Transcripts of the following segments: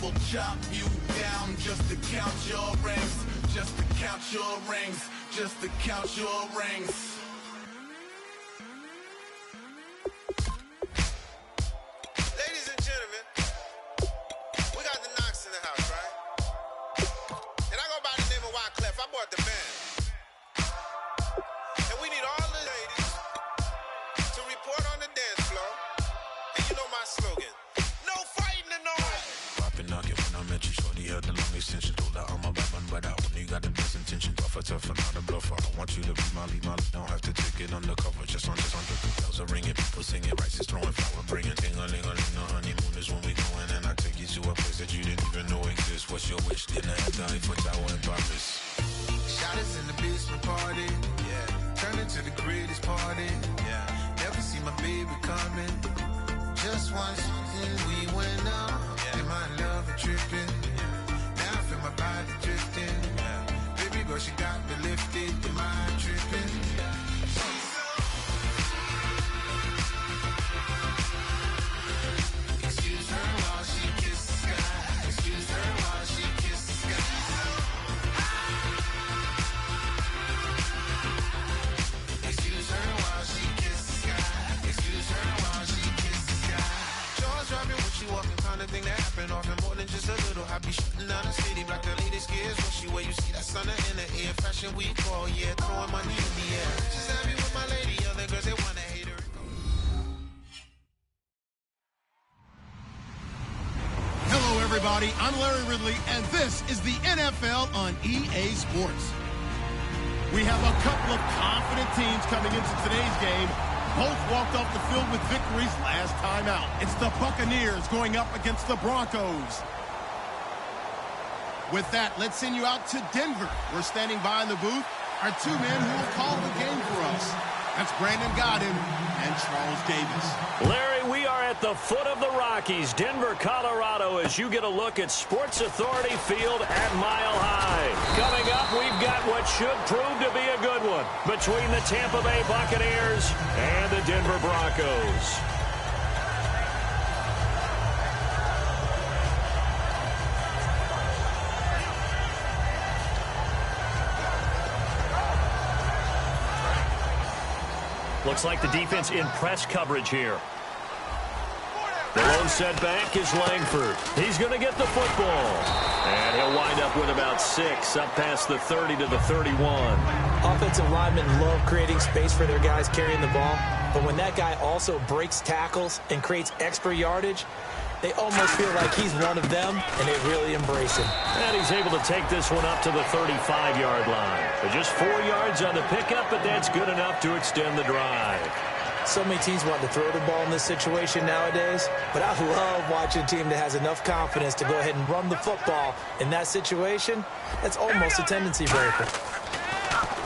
will chop you down just to count your rings, just to count your rings, just to count your rings. Ladies and gentlemen, we got the Knox in the house, right? And I go by the name of Wyclef. I bought the band. And we need all the ladies to report on the dance floor. And you know my slogan, no fighting in no way. Poppin' knock it when I met you, shorty had the long extension. Told her I'm a bad one, but I only got the best intention. Tougher, not a bluffer. I want you to be Molly. Don't have to take it undercover. Just on the bells are ringing, people singing, rice is throwing flower, bringing ting-a-ling-a-ling. The honeymoon is when we going, and I take you to a place that you didn't even know exists. What's your wish? Dinner at the Eiffel Tower in Paris. Shot us in the basement party, yeah. Turn into the greatest party, yeah. Never see my baby coming. Just once we went out, yeah. And my love a tripping, yeah. Now I feel my body drifting, yeah. Baby girl, she got me lifted, the mind tripping, yeah. Excuse her while she kisses the sky. Excuse her while she kisses the sky. Excuse her while she kisses the sky. Excuse her while she kisses the sky. Jaws dropping when she walking, kind of thing that happen often, more than just a little. I be shooting down the city, black the latest gears. When she where you see that sun in the air, fashion week all year, throwing money in the air. She's happy with my lady, other girls they wanna hate her. Hello, everybody. I'm Larry Ridley, and this is the NFL on EA Sports. We have a couple of confident teams coming into today's game. Both walked off the field with victories last time out. It's the Buccaneers going up against the Broncos. With that, let's send you out to Denver. We're standing by in the booth. Our two men who will call the game for us. That's Brandon Godin and Charles Davis. Larry, we are at the foot of the Rockies, Denver, Colorado, as you get a look at Sports Authority Field at Mile High. Coming up, we've got what should prove to be a good one between the Tampa Bay Buccaneers and the Denver Broncos. Looks like the defense in press coverage here. The lone setback is Langford. He's going to get the football. And he'll wind up with about 6, up past the 30 to the 31. Offensive linemen love creating space for their guys carrying the ball. But when that guy also breaks tackles and creates extra yardage, they almost feel like he's one of them, and they really embrace him. And he's able to take this one up to the 35-yard line. So just 4 yards on the pickup, but that's good enough to extend the drive. So many teams want to throw the ball in this situation nowadays, but I love watching a team that has enough confidence to go ahead and run the football. In that situation, that's almost a tendency breaker.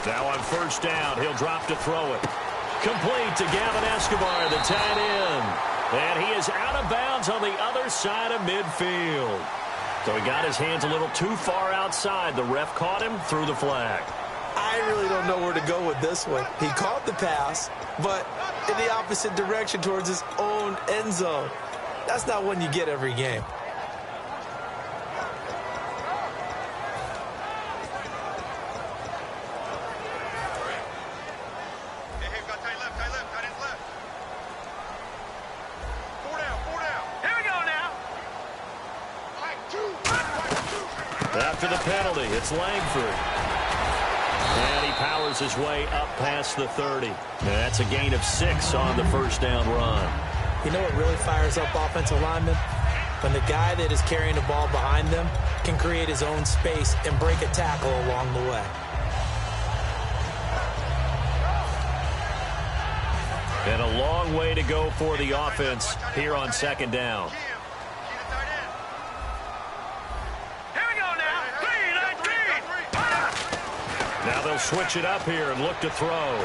Now on first down, he'll drop to throw it. Complete to Gavin Escobar, the tight end. And he is out of bounds on the other side of midfield. So he got his hands a little too far outside. The ref caught him, threw the flag. I really don't know where to go with this one. He caught the pass, but in the opposite direction towards his own end zone. That's not one you get every game. After the penalty, it's Langford. And he powers his way up past the 30. And that's a gain of 6 on the first down run. You know what really fires up offensive linemen? When the guy that is carrying the ball behind them can create his own space and break a tackle along the way. And a long way to go for the offense here on second down. Now they'll switch it up here and look to throw.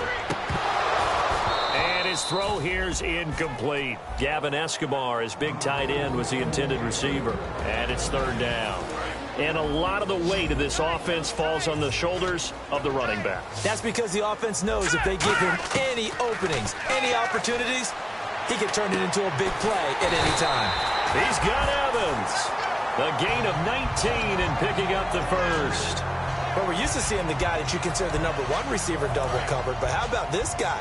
And his throw here's incomplete. Gavin Escobar, his big tight end, was the intended receiver. And it's third down. And a lot of the weight of this offense falls on the shoulders of the running back. That's because the offense knows if they give him any openings, any opportunities, he can turn it into a big play at any time. He's got Evans. A gain of 19 and picking up the first. Well, we're used to seeing the guy that you consider the number one receiver double covered, but how about this guy?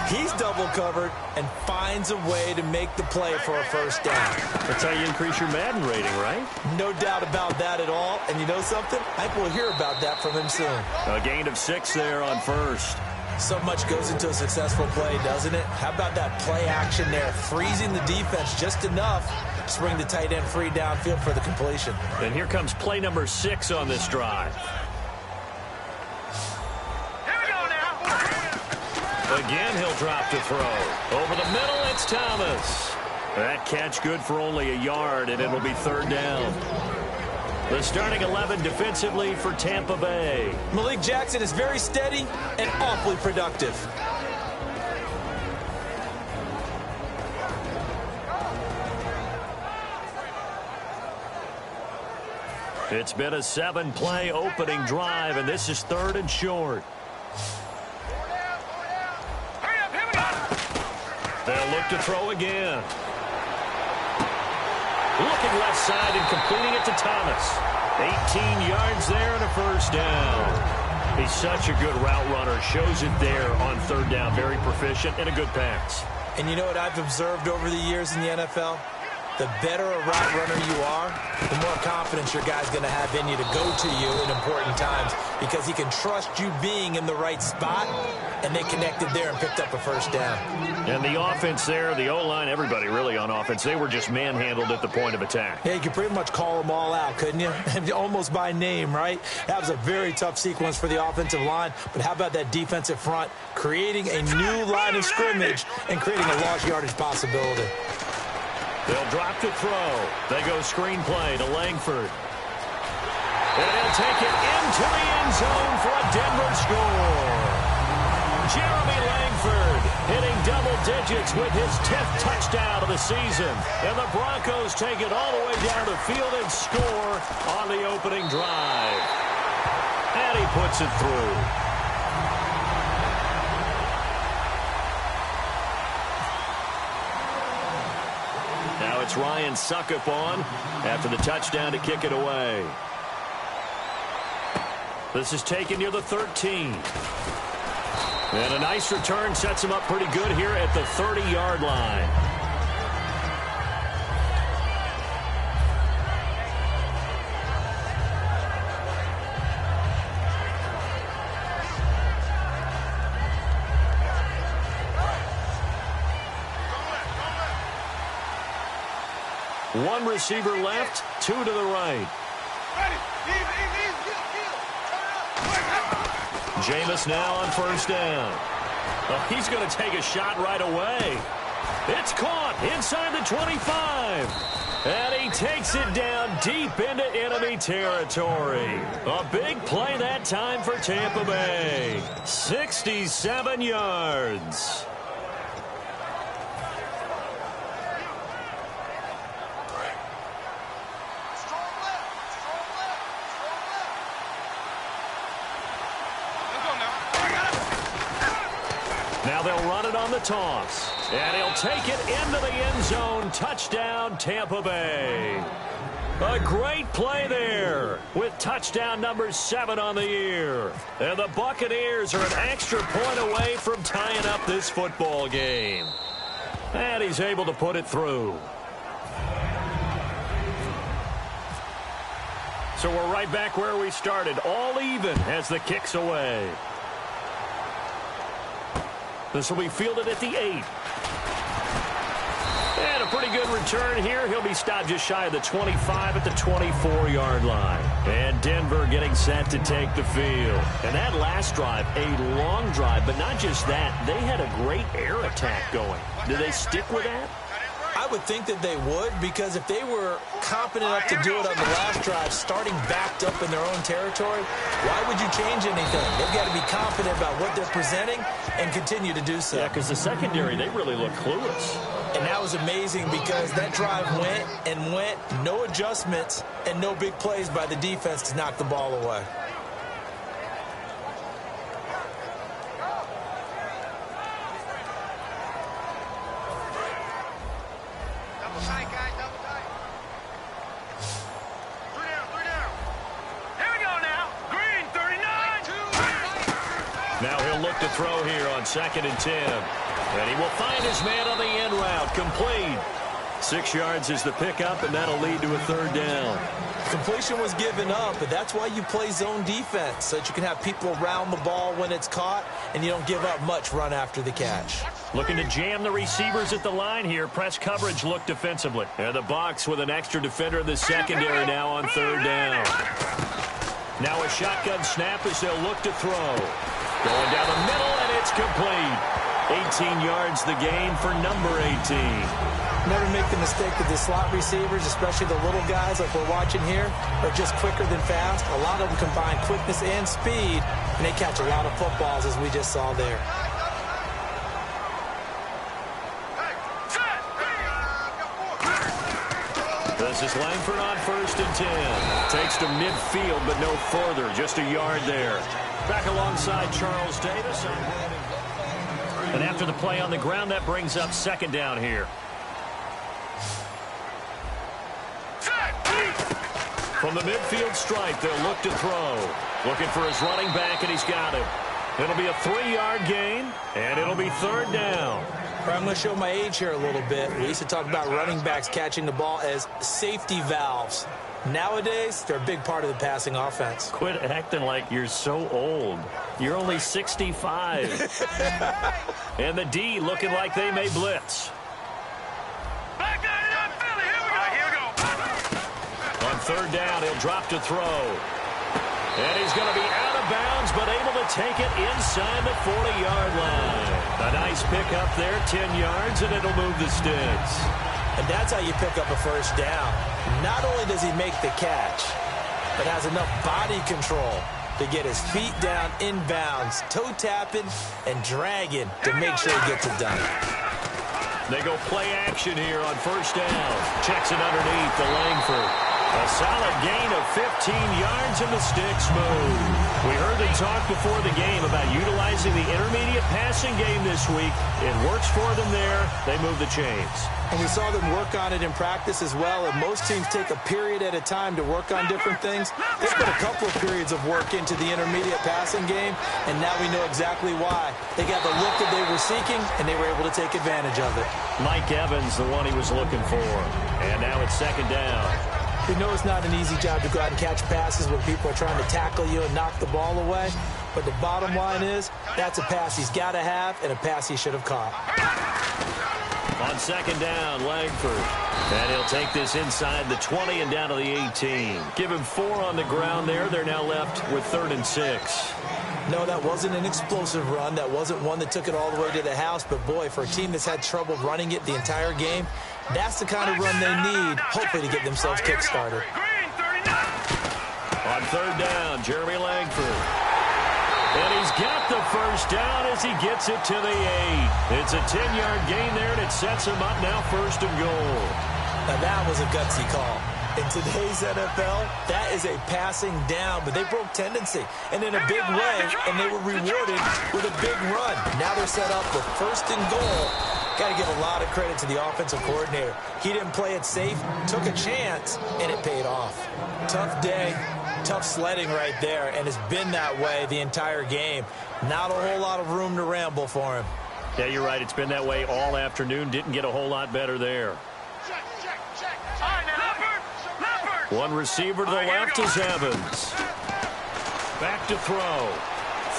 He's double covered and finds a way to make the play for a first down. That's how you increase your Madden rating, right? No doubt about that at all. And you know something? I think we'll hear about that from him soon. A gain of 6 there on first. So much goes into a successful play, doesn't it? How about that play action there, freezing the defense just enough to bring the tight end free downfield for the completion. And here comes play number 6 on this drive. Again, he'll drop to throw. Over the middle, it's Thomas. That catch good for only a yard, and it'll be third down. The starting 11 defensively for Tampa Bay. Malik Jackson is very steady and awfully productive. It's been a 7-play opening drive, and this is third and short. They'll look to throw again. Looking left side and completing it to Thomas. 18 yards there and a first down. He's such a good route runner. Shows it there on third down. Very proficient and a good pass. And you know what I've observed over the years in the NFL? The better a route runner you are, the more confidence your guy's going to have in you to go to you in important times because he can trust you being in the right spot, and they connected there and picked up a first down. And the offense there, the O-line, everybody really on offense, they were just manhandled at the point of attack. Yeah, you could pretty much call them all out, couldn't you? Almost by name, right? That was a very tough sequence for the offensive line, but how about that defensive front creating a new line of scrimmage and creating a lost yardage possibility? They'll drop to throw. They go screen play to Langford. And they'll take it into the end zone for a Denver score. Jeremy Langford hitting double digits with his 10th touchdown of the season. And the Broncos take it all the way down the field and score on the opening drive. And he puts it through. Now it's Ryan Suckup on after the touchdown to kick it away. This is taken near the 13. And a nice return sets him up pretty good here at the 30-yard line. One receiver left, 2 to the right. Jameis now on first down. Oh, he's going to take a shot right away. It's caught inside the 25. And he takes it down deep into enemy territory. A big play that time for Tampa Bay. 67 yards. Now they'll run it on the toss. And he'll take it into the end zone. Touchdown, Tampa Bay. A great play there with touchdown number 7 on the year. And the Buccaneers are an extra point away from tying up this football game. And he's able to put it through. So we're right back where we started. All even as the kick's away. This will be fielded at the 8. And a pretty good return here. He'll be stopped just shy of the 25 at the 24-yard line. And Denver getting set to take the field. And that last drive, a long drive, but not just that. They had a great air attack going. Did they stick with that? I would think that they would, because if they were competent enough to do it on the last drive, starting backed up in their own territory, why would you change anything? They've got to be confident about what they're presenting and continue to do so. Yeah, because the secondary, they really look clueless. And that was amazing because that drive went and went, no adjustments and no big plays by the defense to knock the ball away. Now he'll look to throw here on 2nd and 10. And he will find his man on the end route. Complete. 6 yards is the pickup, and that'll lead to a 3rd down. Completion was given up, but that's why you play zone defense, so that you can have people around the ball when it's caught, and you don't give up much run after the catch. Looking to jam the receivers at the line here. Press coverage look defensively. And the Bucs with an extra defender in the secondary now on 3rd down. Now a shotgun snap as they'll look to throw. Going down the middle, and it's complete. 18 yards the gain for number 18. Never make the mistake that the slot receivers, especially the little guys like we're watching here, are just quicker than fast. A lot of them combine quickness and speed, and they catch a lot of footballs, as we just saw there. This is Langford on 1st and 10. Takes to midfield, but no further. Just a yard there. Back alongside Charles Davis. And after the play on the ground, that brings up 2nd down here. From the midfield stripe, they'll look to throw. Looking for his running back, and he's got him. It'll be a 3-yard gain, and it'll be 3rd down. I'm going to show my age here a little bit. We used to talk about running backs catching the ball as safety valves. Nowadays, they're a big part of the passing offense. Quit acting like you're so old. You're only 65. And the D looking like they may blitz. On 3rd down, he'll drop to throw. And he's going to be out of bounds, but able to take it inside the 40-yard line. A nice pickup there, 10 yards, and it'll move the sticks. And that's how you pick up a 1st down. Not only does he make the catch, but has enough body control to get his feet down inbounds, toe tapping and dragging to make sure he gets it done. They go play action here on 1st down. Checks it underneath to Langford. A solid gain of 15 yards, and the sticks move. We heard them talk before the game about utilizing the intermediate passing game this week. It works for them there. They move the chains. And we saw them work on it in practice as well. And most teams take a period at a time to work on different things. They put a couple of periods of work into the intermediate passing game, and now we know exactly why. They got the look that they were seeking, and they were able to take advantage of it. Mike Evans, the one he was looking for. And now it's 2nd down. We know it's not an easy job to go out and catch passes when people are trying to tackle you and knock the ball away. But the bottom line is, that's a pass he's got to have and a pass he should have caught. On 2nd down, Langford. And he'll take this inside the 20 and down to the 18. Give him 4 on the ground there. They're now left with 3rd and 6. No, that wasn't an explosive run. That wasn't one that took it all the way to the house. But, boy, for a team that's had trouble running it the entire game, that's the kind of run they need, hopefully, to get themselves kick-started. On 3rd down, Jeremy Langford. And he's got the 1st down as he gets it to the 8. It's a 10-yard gain there, and it sets him up now 1st and goal. Now, that was a gutsy call. In today's NFL, that is a passing down, but they broke tendency, and in a big way, and they were rewarded with a big run. Now they're set up for 1st and goal. Got to give a lot of credit to the offensive coordinator. He didn't play it safe, took a chance, and it paid off. Tough day, tough sledding right there, and it's been that way the entire game. Not a whole lot of room to ramble for him. Yeah, you're right. It's been that way all afternoon. Didn't get a whole lot better there. One receiver to the left is Evans. Back to throw.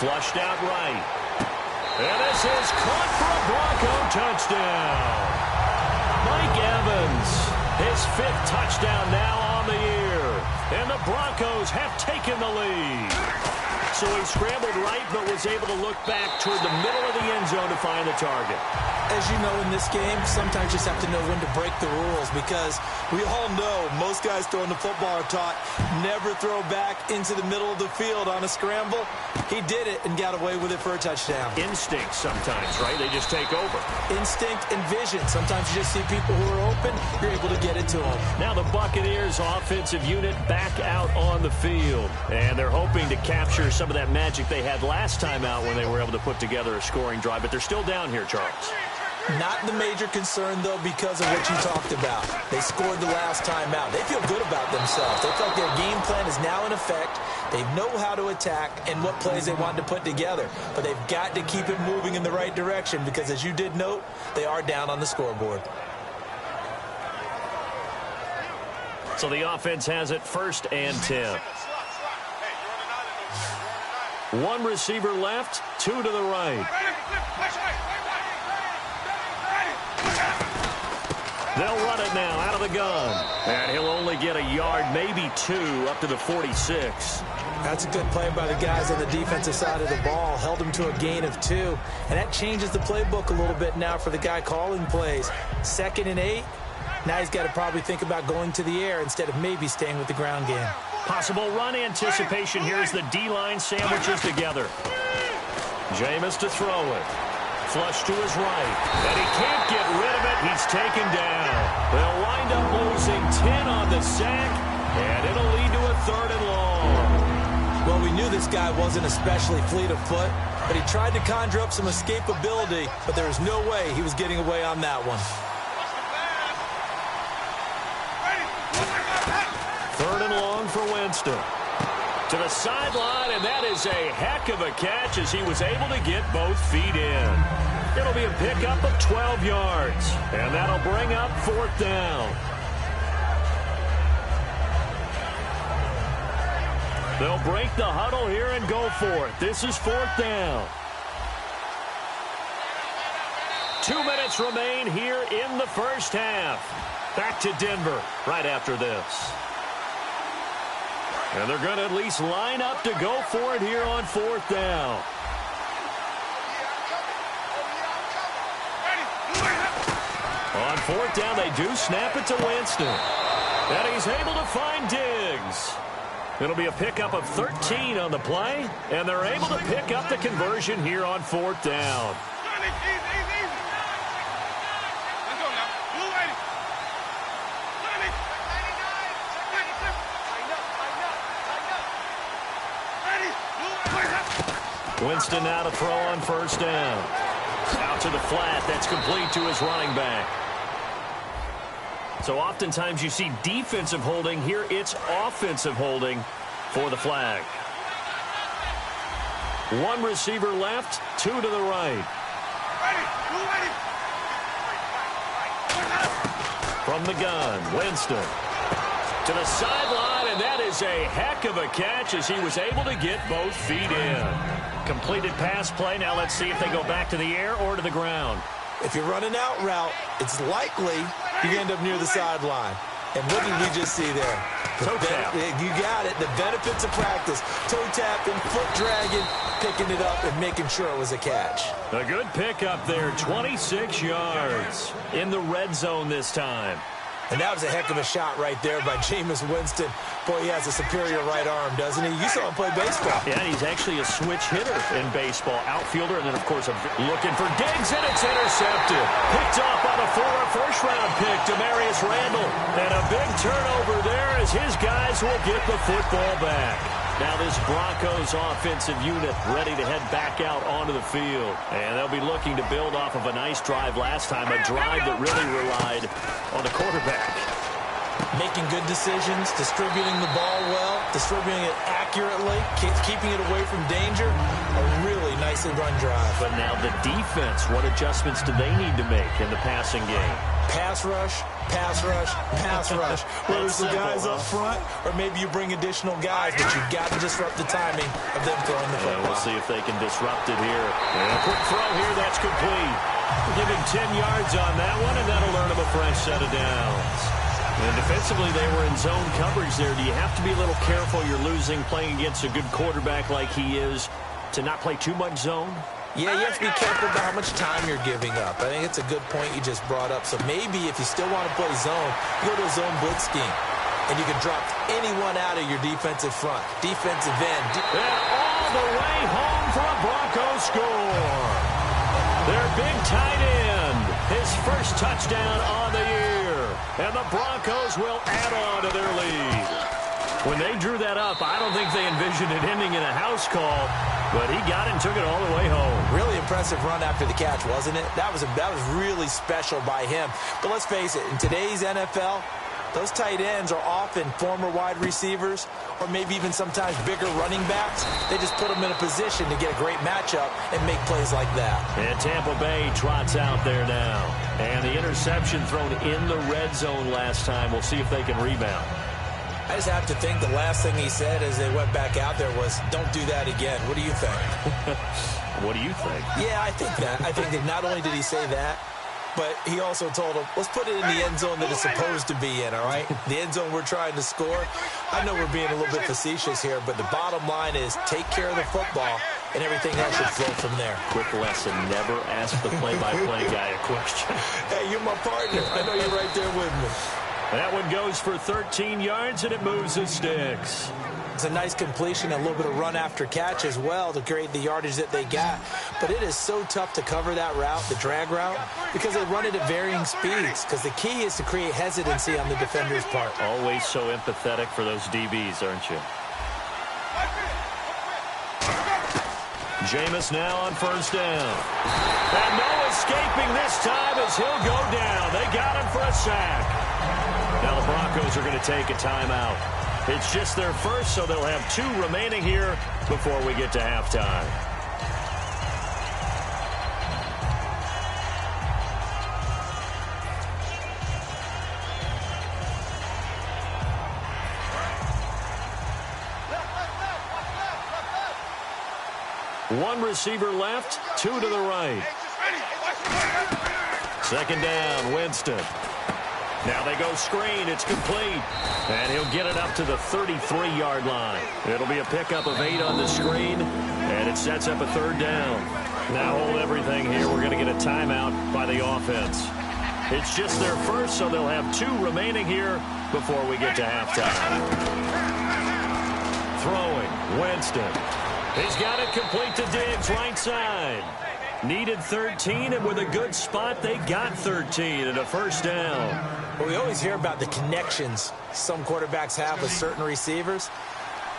Flushed out right. And this is caught for a Bronco touchdown. Mike Evans, his 5th touchdown now on the year. And the Broncos have taken the lead. So he scrambled right, but was able to look back toward the middle of the end zone to find the target. As you know, in this game, sometimes you just have to know when to break the rules, because we all know most guys throwing the football are taught never throw back into the middle of the field on a scramble. He did it and got away with it for a touchdown. Instinct sometimes, right? They just take over. Instinct and vision. Sometimes you just see people who are open, you're able to get it to them. Now the Buccaneers offensive unit back out on the field, and they're hoping to capture some of that magic they had last time out when they were able to put together a scoring drive, but they're still down here, Charles. Not the major concern, though, because of what you talked about. They scored the last time out. They feel good about themselves. themselves. They feel like their game plan is now in effect. They know how to attack and what plays they want to put together. But they've got to keep it moving in the right direction because, as you did note, they are down on the scoreboard. So the offense has it 1st and 10. One receiver left, 2 to the right. They'll run it now out of the gun. And he'll only get a yard, maybe 2, up to the 46. That's a good play by the guys on the defensive side of the ball. Held him to a gain of 2. And that changes the playbook a little bit now for the guy calling plays. 2nd and 8. Now he's got to probably think about going to the air instead of maybe staying with the ground game. Possible run anticipation here as the D-line sandwiches together. Jameis to throw it. Flush to his right. And he can't get rid of it. He's taken down. They'll wind up losing 10 on the sack, and it'll lead to a 3rd and long. Well, we knew this guy wasn't especially fleet of foot, but he tried to conjure up some escapability, but there was no way he was getting away on that one. 3rd and long for Winston. To the sideline, and that is a heck of a catch as he was able to get both feet in. It'll be a pickup of 12 yards, and that'll bring up 4th down. They'll break the huddle here and go for it. This is 4th down. 2 minutes remain here in the first half. Back to Denver right after this. And they're going to at least line up to go for it here on 4th down. On 4th down, they do snap it to Winston. And he's able to find Diggs. It'll be a pickup of 13 on the play, and they're able to pick up the conversion here on 4th down. Winston now to throw on 1st down. Out to the flat. That's complete to his running back. So oftentimes you see defensive holding. Here it's offensive holding for the flag. 1 receiver left, 2 to the right. From the gun, Winston. To the sideline, and that is a heck of a catch as he was able to get both feet in. Completed pass play. Now let's see if they go back to the air or to the ground. If you're running out route, it's likely you end up near the sideline. And what did we just see there? Toe tap. You got it. The benefits of practice. Toe tapping, foot dragging, picking it up, and making sure it was a catch. A good pickup there. 26 yards in the red zone this time. And that was a heck of a shot right there by Jameis Winston. Boy, he has a superior right arm, doesn't he? You saw him play baseball. Yeah, he's actually a switch hitter in baseball. Outfielder, and then, of course, looking for Diggs, and it's intercepted. Picked off by the former first-round pick, Demarius Randall. And a big turnover there as his guys will get the football back. Now this Broncos offensive unit ready to head back out onto the field. And they'll be looking to build off of a nice drive last time, a drive that really relied on the quarterback. Making good decisions, distributing the ball well, distributing it accurately, keeping it away from danger. A really nicely run drive. But now the defense, what adjustments do they need to make in the passing game? Pass rush, pass rush, pass rush. Whether it's the guys up front or maybe you bring additional guys, but you've got to disrupt the timing of them throwing the football. And we'll see if they can disrupt it here. And a quick throw here, that's complete. Give him 10 yards on that one, and that'll earn him a fresh set of downs. And defensively, they were in zone coverage there. Do you have to be a little careful? You're losing, playing against a good quarterback like he is, to not play too much zone? Yeah, you have to be careful about how much time you're giving up. I think it's a good point you just brought up. So maybe if you still want to play zone, you go to a zone blitz scheme. And you can drop anyone out of your defensive front, defensive end. And all the way home for a Broncos score. Their big tight end, his first touchdown on the year. And the Broncos will add on to their lead. When they drew that up, I don't think they envisioned it ending in a house call, but he got it and took it all the way home. Really impressive run after the catch, wasn't it? That was really special by him. But let's face it, in today's NFL, Those tight ends are often former wide receivers or maybe even sometimes bigger running backs. They just put them in a position to get a great matchup and make plays like that. And Tampa Bay trots out there now. And the interception thrown in the red zone last time. We'll see if they can rebound. I just have to think the last thing he said as they went back out there was, don't do that again. What do you think? What do you think? Yeah, I think that. I think that not only did he say that, but he also told him, let's put it in the end zone that it's supposed to be in, all right? The end zone we're trying to score. I know we're being a little bit facetious here, but the bottom line is take care of the football, and everything else should flow from there. Quick lesson, never ask the play-by-play guy a question. Hey, you're my partner. I know you're right there with me. That one goes for 13 yards, and it moves the sticks. It's a nice completion, a little bit of run after catch as well to create the yardage that they got. But it is so tough to cover that route, the drag route, because they run it at varying speeds. Because the key is to create hesitancy on the defender's part. Always so empathetic for those DBs, aren't you? Jameis now on first down. And no escaping this time as he'll go down. They got him for a sack. Now the Broncos are going to take a timeout. It's just their first, so they'll have 2 remaining here before we get to halftime. One receiver left, 2 to the right. Second down, Winston. Now they go screen. It's complete. And he'll get it up to the 33-yard line. It'll be a pickup of 8 on the screen, and it sets up a third down. Now hold everything here. We're going to get a timeout by the offense. It's just their first, so they'll have 2 remaining here before we get to halftime. Throwing, Winston. He's got it complete to Diggs, right side. Needed 13, and with a good spot, they got 13 and a first down. Well, we always hear about the connections some quarterbacks have with certain receivers.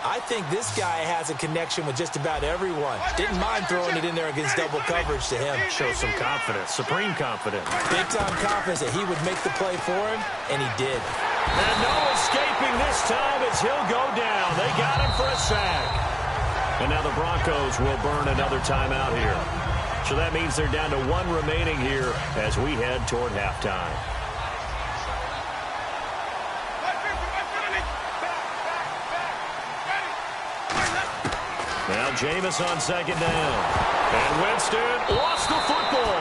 I think this guy has a connection with just about everyone. Didn't mind throwing it in there against double coverage to him. Shows some confidence, supreme confidence. Big-time confidence that he would make the play for him, and he did. And no escaping this time as he'll go down. They got him for a sack. And now the Broncos will burn another timeout here. So that means they're down to 1 remaining here as we head toward halftime. Now Jameis on second down. And Winston lost the football.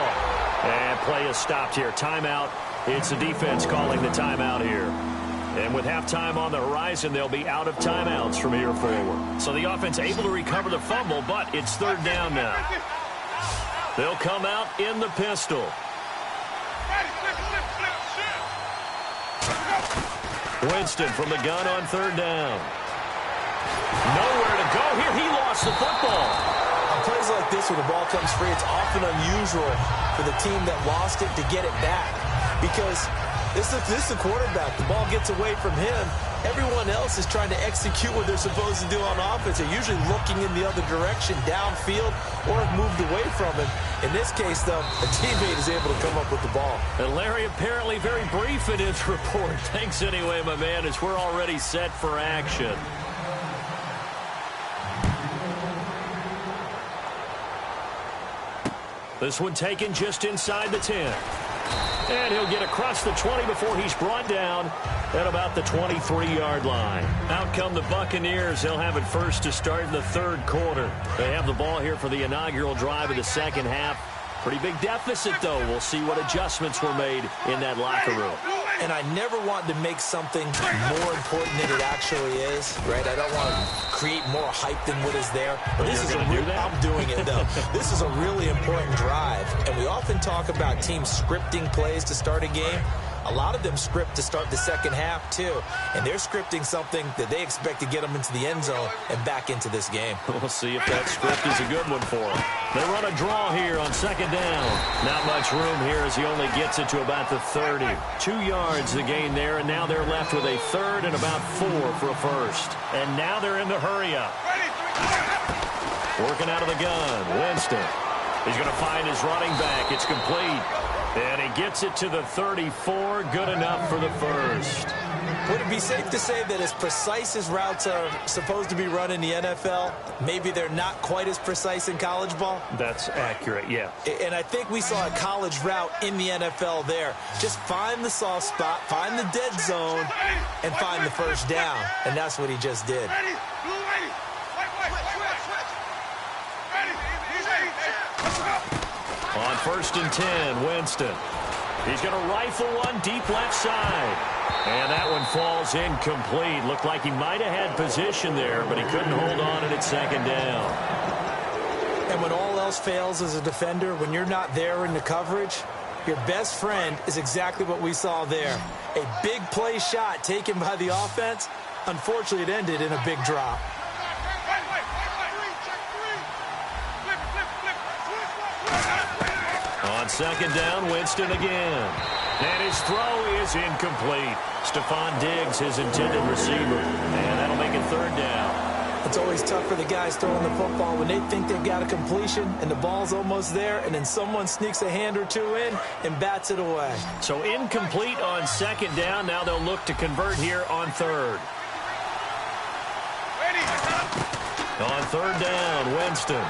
And play is stopped here. Timeout. It's the defense calling the timeout here. And with halftime on the horizon, they'll be out of timeouts from here forward. So the offense able to recover the fumble, but it's third down now. They'll come out in the pistol. Winston from the gun on third down. Nowhere to go here. He lost the football. On plays like this, when the ball comes free, it's often unusual for the team that lost it to get it back. Because this is the quarterback. The ball gets away from him. Everyone else is trying to execute what they're supposed to do on offense. They're usually looking in the other direction, downfield, or have moved away from him. In this case, though, a teammate is able to come up with the ball. And Larry apparently very brief in his report. Thanks anyway, my man, as we're already set for action. This one taken just inside the 10. And he'll get across the 20 before he's brought down at about the 23-yard line. Out come the Buccaneers. They'll have it first to start in the third quarter. They have the ball here for the inaugural drive of the second half. Pretty big deficit, though. We'll see what adjustments were made in that locker room. And I never want to make something more important than it actually is, right? I don't want to create more hype than what is there. But this is I'm doing it, though. This is a really important drive. And we often talk about teams scripting plays to start a game. A lot of them script to start the second half, too. And they're scripting something that they expect to get them into the end zone and back into this game. We'll see if that script is a good one for them. They run a draw here on second down. Not much room here as he only gets it to about the 30. 2 yards the gain there, and now they're left with a third and about 4 for a first. And now they're in the hurry up. Working out of the gun, Winston. He's going to find his running back. It's complete. And he gets it to the 34. Good enough for the first. Would it be safe to say that as precise as routes are supposed to be run in the NFL, maybe they're not quite as precise in college ball? That's accurate, yeah. And I think we saw a college route in the NFL there. Just find the soft spot, find the dead zone, and find the first down. And that's what he just did. On 1st and 10, Winston. He's going to rifle one deep left side. And that one falls incomplete. Looked like he might have had position there, but he couldn't hold on at 2nd down. And when all else fails as a defender, when you're not there in the coverage, your best friend is exactly what we saw there. A big play shot taken by the offense. Unfortunately, it ended in a big drop. On 2nd down, Winston again. And his throw is incomplete. Stephon Diggs, his intended receiver. And that'll make it 3rd down. It's always tough for the guys throwing the football when they think they've got a completion and the ball's almost there, and then someone sneaks a hand or two in and bats it away. So incomplete on 2nd down. Now they'll look to convert here on 3rd. On 3rd down, Winston.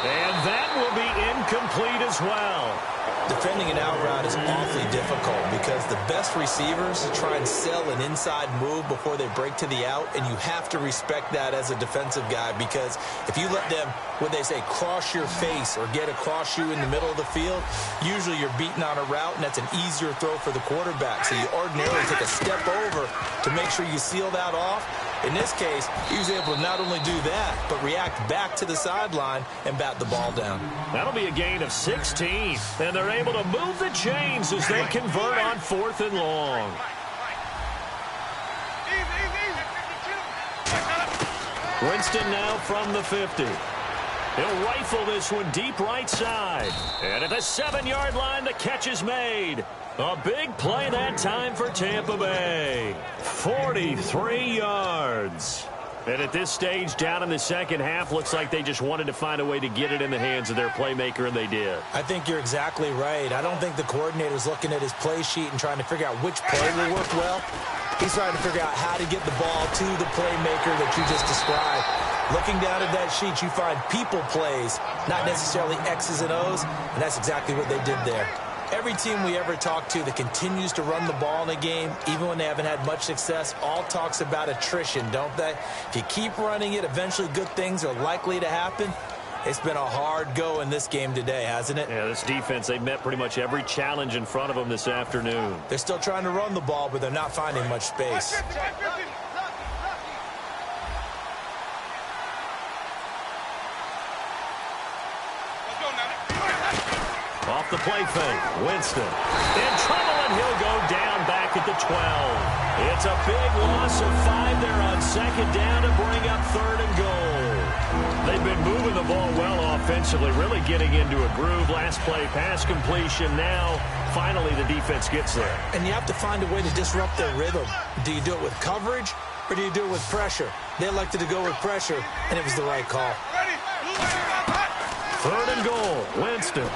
And that will be incomplete as well. Defending an out route is awfully difficult because the best receivers try and sell an inside move before they break to the out, and you have to respect that as a defensive guy, because if you let them, what they say, cross your face or get across you in the middle of the field, usually you're beaten on a route, and that's an easier throw for the quarterback. So you ordinarily take a step over to make sure you seal that off. In this case, he was able to not only do that, but react back to the sideline and bat the ball down. That'll be a gain of 16. And they're able to move the chains as they convert on 4th and long. Winston now from the 50. He'll rifle this one deep right side. And at the 7-yard line, the catch is made. A big play that time for Tampa Bay. 43 yards. And at this stage, down in the second half, looks like they just wanted to find a way to get it in the hands of their playmaker, and they did. I think you're exactly right. I don't think the coordinator's looking at his play sheet and trying to figure out which play will work well. He's trying to figure out how to get the ball to the playmaker that you just described. Looking down at that sheet, you find people plays, not necessarily X's and O's, and that's exactly what they did there. Every team we ever talk to that continues to run the ball in a game, even when they haven't had much success, all talks about attrition, don't they? If you keep running it, eventually good things are likely to happen. It's been a hard go in this game today, hasn't it? Yeah, this defense, they met pretty much every challenge in front of them this afternoon. They're still trying to run the ball, but they're not finding much space. Off the play fake, Winston in trouble, and he'll go down back at the 12. It's a big loss of 5 there on 2nd down to bring up 3rd and goal. They've been moving the ball well offensively, really getting into a groove. Last play, pass completion. Now, finally, the defense gets there. And you have to find a way to disrupt their rhythm. Do you do it with coverage, or do you do it with pressure? They elected to go with pressure, and it was the right call. 3rd and goal, Winston.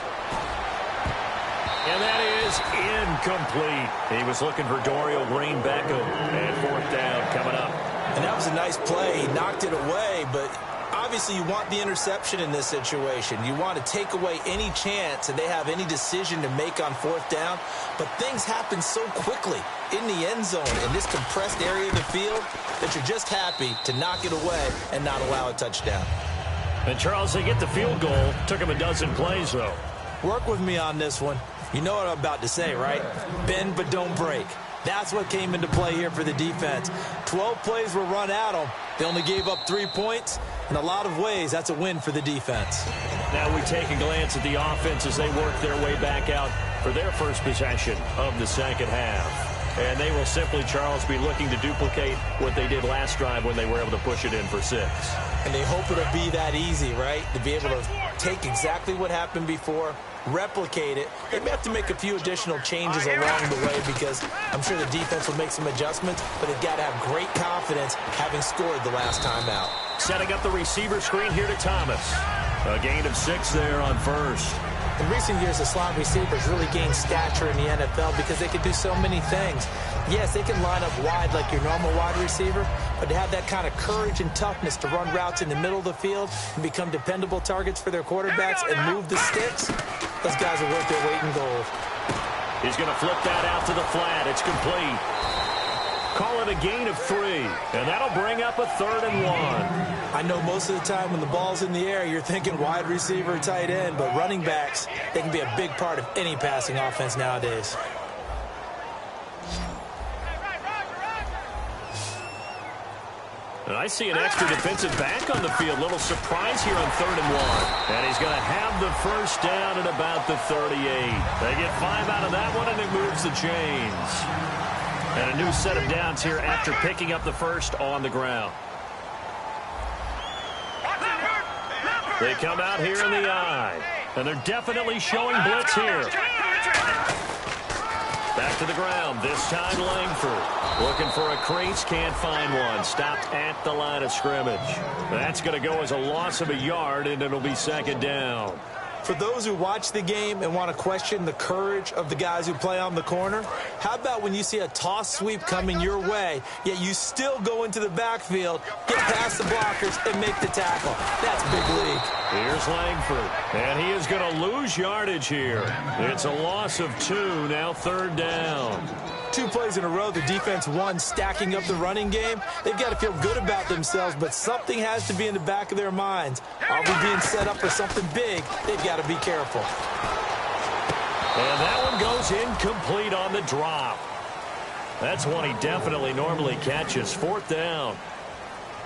And that is incomplete. He was looking for Dorial Green Beckham. And 4th down coming up. And that was a nice play. He knocked it away, but obviously you want the interception in this situation. You want to take away any chance and they have any decision to make on 4th down. But things happen so quickly in the end zone in this compressed area of the field that you're just happy to knock it away and not allow a touchdown. And, Charles, they get the field goal. Took him a dozen plays, though. Work with me on this one. You know what I'm about to say, right? Bend but don't break. That's what came into play here for the defense. 12 plays were run at them. They only gave up 3 points. In a lot of ways, that's a win for the defense. Now we take a glance at the offense as they work their way back out for their first possession of the second half. And they will simply, Charles, be looking to duplicate what they did last drive when they were able to push it in for 6. And they hope it'll be that easy, right? To be able to take exactly what happened before, replicate it. They may have to make a few additional changes along the way because I'm sure the defense will make some adjustments, but they've got to have great confidence having scored the last time out. Setting up the receiver screen here to Thomas. A gain of 6 there on 1st. In recent years, the slot receivers really gained stature in the NFL because they can do so many things. Yes, they can line up wide like your normal wide receiver, but to have that kind of courage and toughness to run routes in the middle of the field and become dependable targets for their quarterbacks and move the sticks, those guys are worth their weight in gold. He's going to flip that out to the flat. It's complete. Call it a gain of 3, and that'll bring up a 3rd and 1. I know most of the time when the ball's in the air, you're thinking wide receiver, tight end, but running backs, they can be a big part of any passing offense nowadays. And I see an extra defensive back on the field. Little surprise here on 3rd and 1. And he's going to have the first down at about the 38. They get 5 out of that one, and it moves the chains. And a new set of downs here after picking up the first on the ground. They come out here in the eye. And they're definitely showing blitz here. Back to the ground. This time Langford. Looking for a crease. Can't find one. Stopped at the line of scrimmage. That's going to go as a loss of a yard, and it'll be 2nd down. For those who watch the game and want to question the courage of the guys who play on the corner, how about when you see a toss sweep coming your way, yet you still go into the backfield, get past the blockers, and make the tackle? That's big league. Here's Langford, and he is going to lose yardage here. It's a loss of 2, now 3rd down. 2 plays in a row, the defense won, stacking up the running game. They've got to feel good about themselves, but something has to be in the back of their minds. Are we being set up for something big? They've got to be careful. And that one goes incomplete on the drop. That's one he definitely normally catches. 4th down.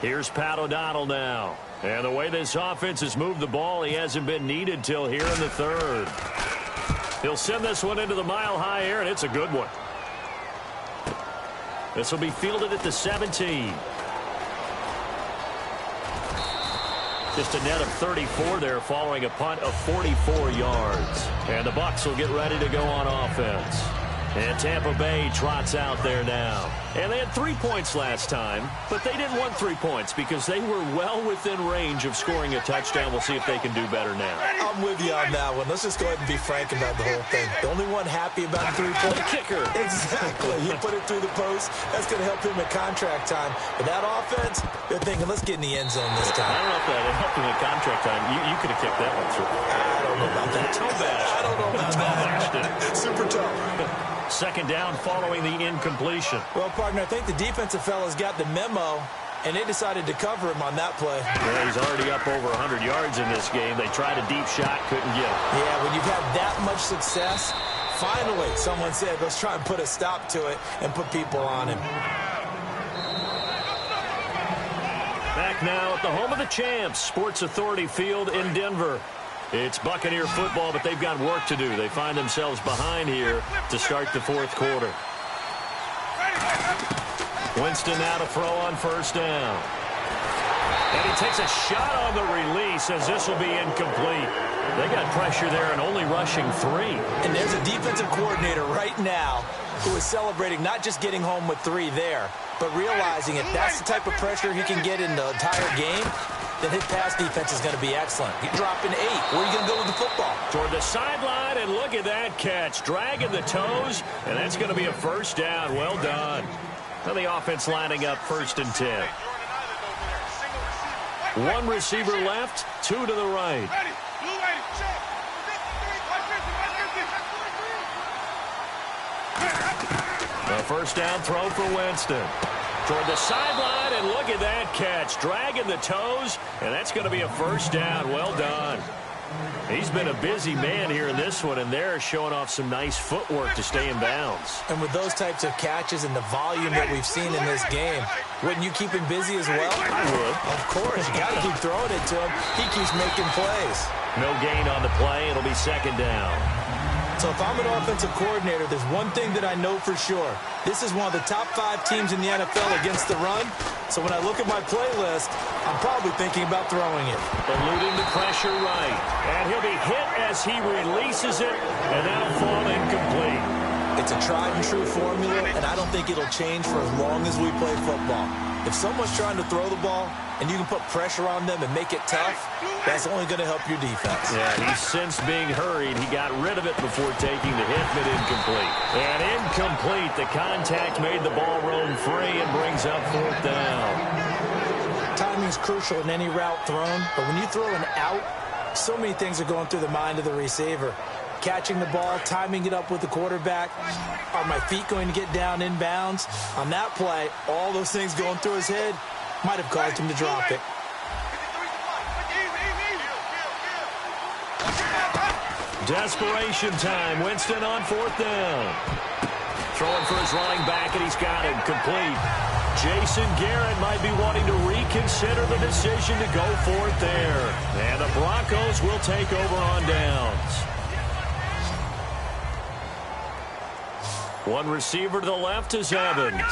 Here's Pat O'Donnell now. And the way this offense has moved the ball, he hasn't been needed till here in the 3rd. He'll send this one into the mile-high air, and it's a good one. This will be fielded at the 17. Just a net of 34 there following a punt of 44 yards. And the Bucs will get ready to go on offense. And Tampa Bay trots out there now. And they had 3 points last time, but they didn't want 3 points because they were well within range of scoring a touchdown. We'll see if they can do better now. I'm with you on that one. Let's just go ahead and be frank about the whole thing. The only one happy about the 3-point kicker. Exactly. He put it through the post. That's going to help him at contract time. But that offense, they're thinking, let's get in the end zone this time. I don't know if that helped him at contract time. You could have kicked that one through. I don't know about that. I don't know about that. Super tough. 2nd down following the incompletion. Well, partner, I think the defensive fellas got the memo, and they decided to cover him on that play. Well, he's already up over 100 yards in this game. They tried a deep shot, couldn't get it. Yeah, when you've had that much success, finally someone said, let's try and put a stop to it and put people on him. Back now at the home of the champs, Sports Authority Field in Denver. It's Buccaneer football, but they've got work to do. They find themselves behind here to start the 4th quarter. Winston now to throw on 1st down. And he takes a shot on the release as this will be incomplete. They got pressure there and only rushing 3. And there's a defensive coordinator right now who is celebrating not just getting home with 3 there, but realizing if that's the type of pressure he can get in the entire game, then his pass defense is going to be excellent. You're dropping 8. Where are you going to go with the football? Toward the sideline, and look at that catch. Dragging the toes, and that's going to be a 1st down. Well done. Now the offense lining up 1st and 10. 1 receiver left, 2 to the right. A 1st down throw for Winston. Toward the sideline, and look at that catch. Dragging the toes, and that's going to be a 1st down. Well done. He's been a busy man here in this one, and they're showing off some nice footwork to stay in bounds. And with those types of catches and the volume that we've seen in this game, wouldn't you keep him busy as well? I would. Of course. You got to keep throwing it to him. He keeps making plays. No gain on the play. It'll be 2nd down. So if I'm an offensive coordinator, there's one thing that I know for sure. This is one of the top 5 teams in the NFL against the run. So when I look at my playlist, I'm probably thinking about throwing it. Eluding the pressure right. And he'll be hit as he releases it, and that'll fall incomplete. It's a tried and true formula, and I don't think it'll change for as long as we play football. If someone's trying to throw the ball and you can put pressure on them and make it tough, that's only going to help your defense. Yeah, he sensed being hurried. He got rid of it before taking the hit, but incomplete. And incomplete. The contact made the ball roam free and brings up 4th down. Timing is crucial in any route thrown, but when you throw an out, so many things are going through the mind of the receiver. Catching the ball, timing it up with the quarterback. Are my feet going to get down inbounds? On that play, all those things going through his head might have caused him to drop it. Desperation time. Winston on 4th down. Throwing for his running back, and he's got it complete. Jason Garrett might be wanting to reconsider the decision to go for it there. And the Broncos will take over on downs. One receiver to the left is Evans.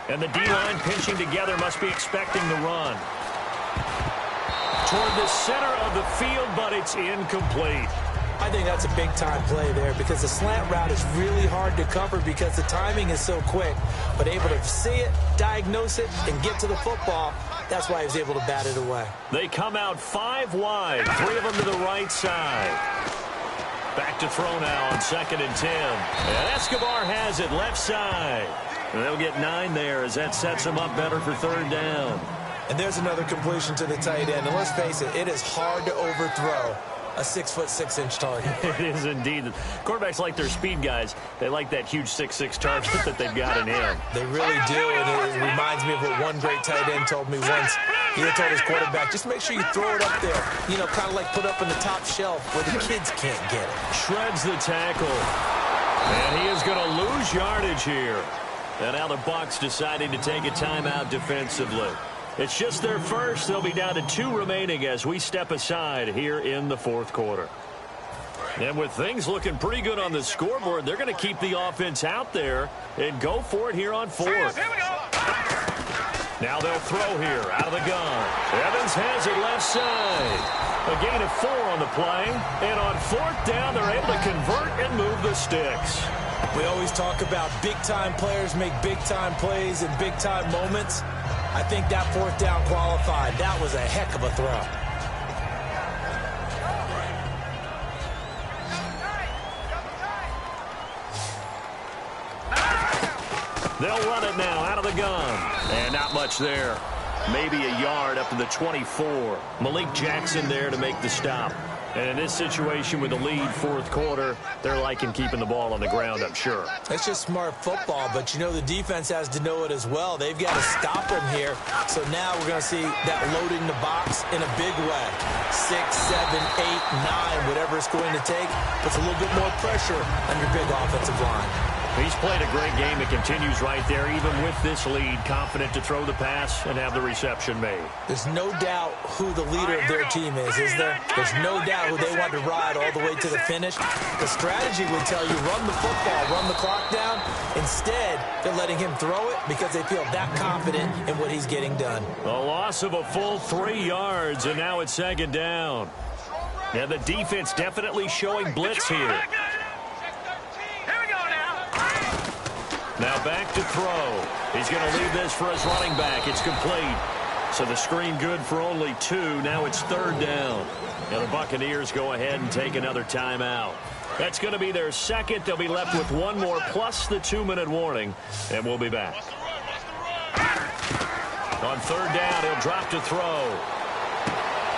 And the D-line pinching together must be expecting the run. Toward the center of the field, but it's incomplete. I think that's a big-time play there because the slant route is really hard to cover because the timing is so quick. But able to see it, diagnose it, and get to the football, that's why he was able to bat it away. They come out 5 wide, 3 of them to the right side. Back to throw now on 2nd and 10. And Escobar has it left side. And they'll get 9 there as that sets them up better for 3rd down. And there's another completion to the tight end. And let's face it, it is hard to overthrow a 6'6" target. It is indeed. Quarterbacks like their speed guys. They like that huge 6'6" target that they've got in him. They really do, and it reminds me of what one great tight end told me once. He had told his quarterback, just make sure you throw it up there. You know, kind of like put up in the top shelf where the kids can't get it. Shreds the tackle. And he is going to lose yardage here. And now the Bucs deciding to take a timeout defensively. It's just their first. They'll be down to 2 remaining as we step aside here in the 4th quarter. And with things looking pretty good on the scoreboard, they're going to keep the offense out there and go for it here on 4th. Now they'll throw here out of the gun. Evans has it left side. A gain of 4 on the play. And on 4th down, they're able to convert and move the sticks. We always talk about big-time players make big-time plays in big-time moments. I think that 4th down qualified. That was a heck of a throw. They'll run it now out of the gun. And not much there. Maybe a yard up to the 24. Malik Jackson there to make the stop. And in this situation with the lead 4th quarter, they're liking keeping the ball on the ground, I'm sure. It's just smart football, but you know the defense has to know it as well. They've got to stop him here. So now we're going to see that loading the box in a big way. 6, 7, 8, 9, whatever it's going to take, puts a little bit more pressure on your big offensive line. He's played a great game. It continues right there, even with this lead, confident to throw the pass and have the reception made. There's no doubt who the leader of their team is there? There's no doubt who they want to ride all the way to the finish. The strategy would tell you run the football, run the clock down. Instead, they're letting him throw it because they feel that confident in what he's getting done. A loss of a full 3 yards, and now it's 2nd down. And the defense definitely showing blitz here. Now back to throw. He's going to leave this for his running back. It's complete. So the screen good for only 2. Now it's 3rd down. And the Buccaneers go ahead and take another timeout. That's going to be their 2nd. They'll be left with 1 more plus the 2-minute warning. And we'll be back. On 3rd down, he'll drop to throw.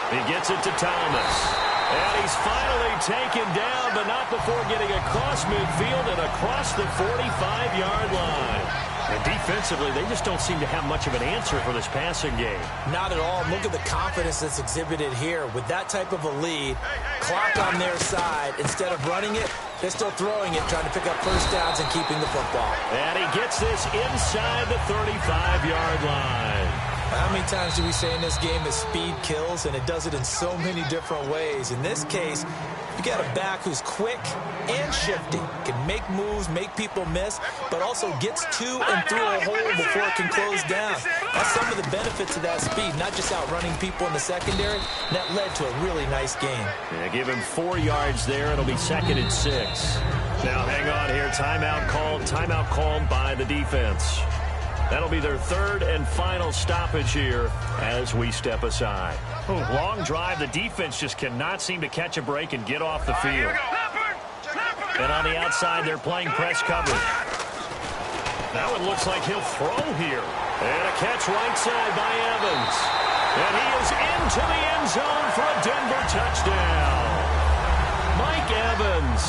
He gets it to Thomas. And he's finally taken down, but not before getting across midfield and across the 45-yard line. And defensively, they just don't seem to have much of an answer for this passing game. Not at all. Look at the confidence that's exhibited here. With that type of a lead, clock on their side, instead of running it, they're still throwing it, trying to pick up first downs and keeping the football. And he gets this inside the 35-yard line. How many times do we say in this game that speed kills, and it does it in so many different ways? In this case, you got a back who's quick and shifty, can make moves, make people miss, but also gets to and through a hole before it can close down. That's some of the benefits of that speed, not just outrunning people in the secondary. And that led to a really nice game. Yeah, give him 4 yards there. It'll be 2nd and 6. Now hang on here. Timeout called by the defense. That'll be their third and final stoppage here as we step aside. Long drive. The defense just cannot seem to catch a break and get off the field. And on the outside, they're playing press coverage. Now it looks like he'll throw here. And a catch right side by Evans. And he is into the end zone for a Denver touchdown. Mike Evans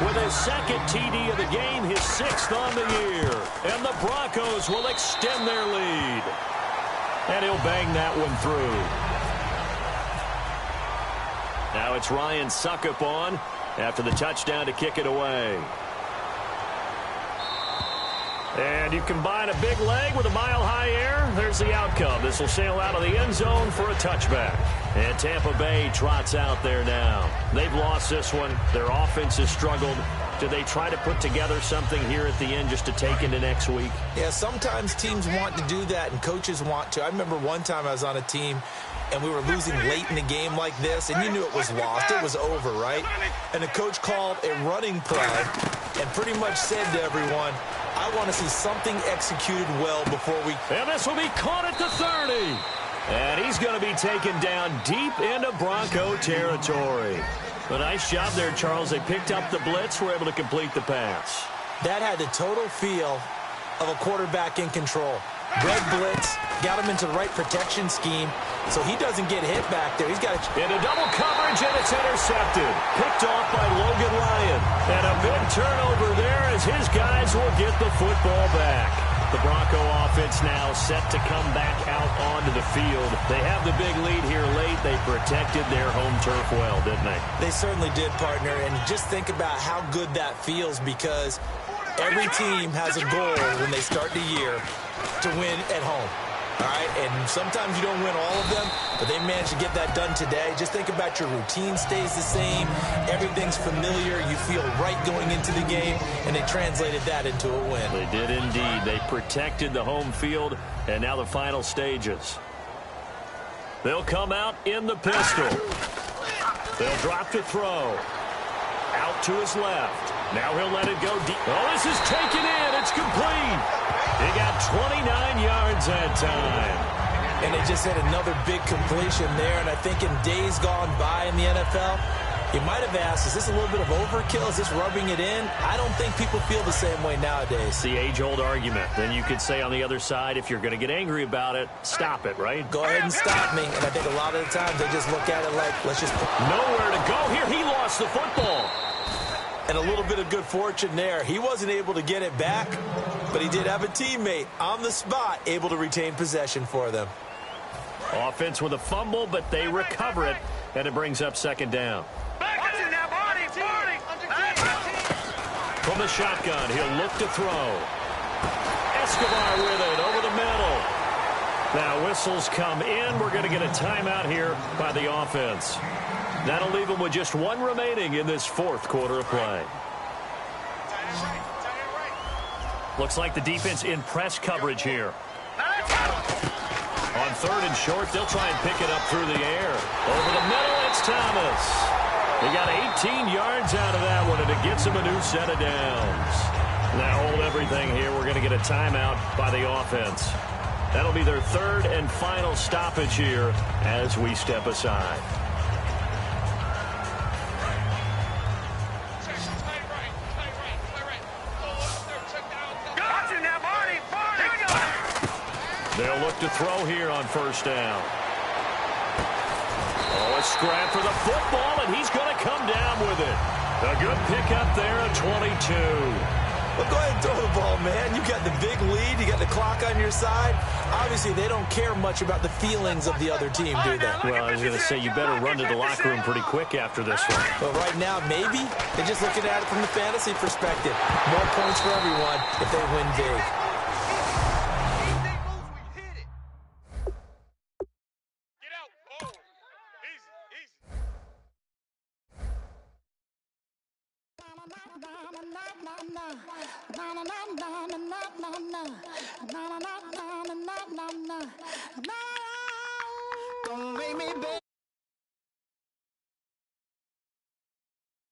with his second TD of the game, his sixth on the year. And the Broncos will extend their lead. And he'll bang that one through. Now it's Ryan Suckup on after the touchdown to kick it away. And you combine a big leg with a mile-high air, there's the outcome. This will sail out of the end zone for a touchback. And Tampa Bay trots out there now. They've lost this one. Their offense has struggled. Do they try to put together something here at the end just to take into next week? Yeah, sometimes teams want to do that and coaches want to. I remember one time I was on a team and we were losing late in the game like this, and you knew it was lost. It was over, right? And the coach called a running play and pretty much said to everyone, I want to see something executed well before we... And this will be caught at the 30. And he's going to be taken down deep into Bronco territory. A nice job there, Charles. They picked up the blitz, were able to complete the pass. That had the total feel of a quarterback in control. Red blitz, got him into the right protection scheme, so he doesn't get hit back there. He's got into double coverage, and it's intercepted. Picked off by Logan Ryan. And a big turnover there as his guys will get the football back. The Bronco offense now set to come back out onto the field. They have the big lead here late. They protected their home turf well, didn't they? They certainly did, partner. And just think about how good that feels, because every team has a goal when they start the year to win at home. All right, and sometimes you don't win all of them, but they managed to get that done today. Just think about your routine stays the same. Everything's familiar. You feel right going into the game, and they translated that into a win. They did indeed. They protected the home field, and now the final stages. They'll come out in the pistol. They'll drop to throw. Out to his left. Now he'll let it go deep. Oh, this is taken in. It's complete. He got 29 yards that time. And they just had another big completion there. And I think in days gone by in the NFL, you might have asked, is this a little bit of overkill? Is this rubbing it in? I don't think people feel the same way nowadays. It's the age-old argument. Then you could say on the other side, if you're going to get angry about it, stop it, right? Go ahead and stop me. And I think a lot of the times they just look at it like, let's just... Nowhere to go here. He lost the football. And a little bit of good fortune there. He wasn't able to get it back, but he did have a teammate on the spot able to retain possession for them. Offense with a fumble, but they recover it, and it brings up second down. From the shotgun, he'll look to throw. Escobar with it over the middle. Now whistles come in. We're going to get a timeout here by the offense. That'll leave them with just one remaining in this fourth quarter of play. Looks like the defense in press coverage here. On third and short, they'll try and pick it up through the air. Over the middle, it's Thomas. He got 18 yards out of that one, and it gets him a new set of downs. Now hold everything here. We're going to get a timeout by the offense. That'll be their third and final stoppage here as we step aside. They'll look to throw here on first down. Oh, a scrap for the football, and he's going to come down with it. A good pickup there at 22. Well, go ahead and throw the ball, man. You got the big lead. You got the clock on your side. Obviously, they don't care much about the feelings of the other team, do they? Well, I was going to say, you better run to the locker room pretty quick after this one. But right now, maybe they're just looking at it from the fantasy perspective. More points for everyone if they win big. Don't make me beg.